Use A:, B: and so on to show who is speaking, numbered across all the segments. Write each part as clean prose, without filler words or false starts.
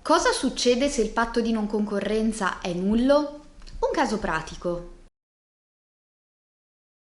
A: Cosa succede se il patto di non concorrenza è nullo? Un caso pratico.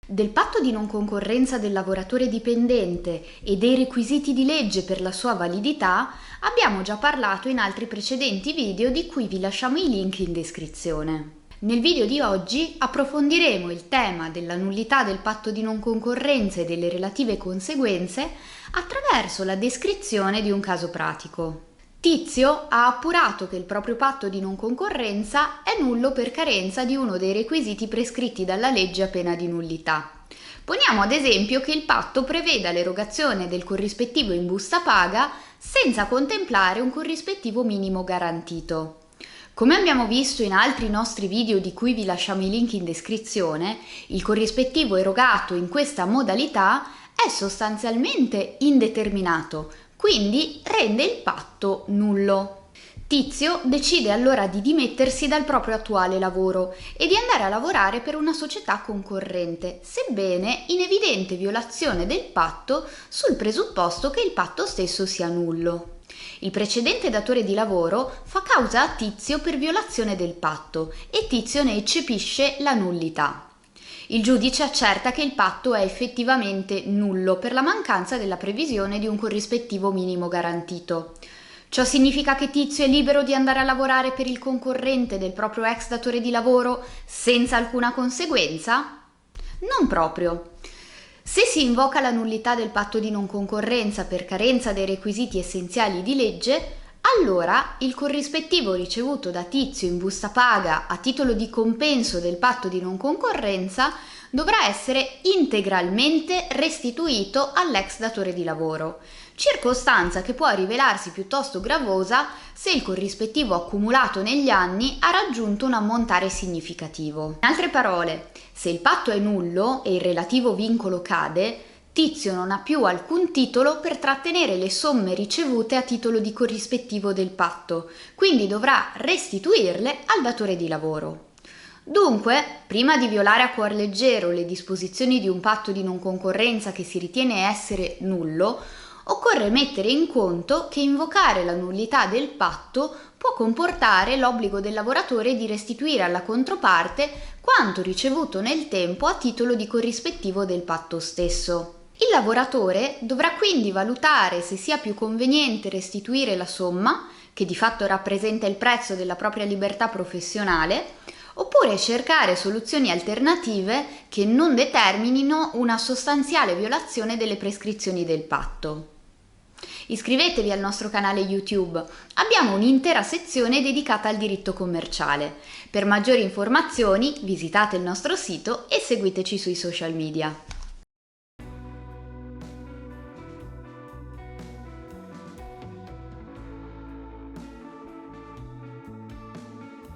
A: Del patto di non concorrenza del lavoratore dipendente e dei requisiti di legge per la sua validità abbiamo già parlato in altri precedenti video di cui vi lasciamo i link in descrizione. Nel video di oggi approfondiremo il tema della nullità del patto di non concorrenza e delle relative conseguenze attraverso la descrizione di un caso pratico. Tizio ha appurato che il proprio patto di non concorrenza è nullo per carenza di uno dei requisiti prescritti dalla legge a pena di nullità. Poniamo ad esempio che il patto preveda l'erogazione del corrispettivo in busta paga senza contemplare un corrispettivo minimo garantito. Come abbiamo visto in altri nostri video di cui vi lasciamo i link in descrizione, il corrispettivo erogato in questa modalità è sostanzialmente indeterminato, quindi rende il patto nullo. Tizio decide allora di dimettersi dal proprio attuale lavoro e di andare a lavorare per una società concorrente, sebbene in evidente violazione del patto sul presupposto che il patto stesso sia nullo. Il precedente datore di lavoro fa causa a Tizio per violazione del patto e Tizio ne eccepisce la nullità. Il giudice accerta che il patto è effettivamente nullo per la mancanza della previsione di un corrispettivo minimo garantito. Ciò significa che Tizio è libero di andare a lavorare per il concorrente del proprio ex datore di lavoro senza alcuna conseguenza? Non proprio. Se si invoca la nullità del patto di non concorrenza per carenza dei requisiti essenziali di legge, allora il corrispettivo ricevuto da Tizio in busta paga a titolo di compenso del patto di non concorrenza dovrà essere integralmente restituito all'ex datore di lavoro, circostanza che può rivelarsi piuttosto gravosa se il corrispettivo accumulato negli anni ha raggiunto un ammontare significativo. In altre parole, se il patto è nullo e il relativo vincolo cade, Tizio non ha più alcun titolo per trattenere le somme ricevute a titolo di corrispettivo del patto, quindi dovrà restituirle al datore di lavoro. Dunque, prima di violare a cuor leggero le disposizioni di un patto di non concorrenza che si ritiene essere nullo, occorre mettere in conto che invocare la nullità del patto può comportare l'obbligo del lavoratore di restituire alla controparte quanto ricevuto nel tempo a titolo di corrispettivo del patto stesso. Il lavoratore dovrà quindi valutare se sia più conveniente restituire la somma, che di fatto rappresenta il prezzo della propria libertà professionale, oppure cercare soluzioni alternative che non determinino una sostanziale violazione delle prescrizioni del patto. Iscrivetevi al nostro canale YouTube, abbiamo un'intera sezione dedicata al diritto commerciale. Per maggiori informazioni visitate il nostro sito e seguiteci sui social media.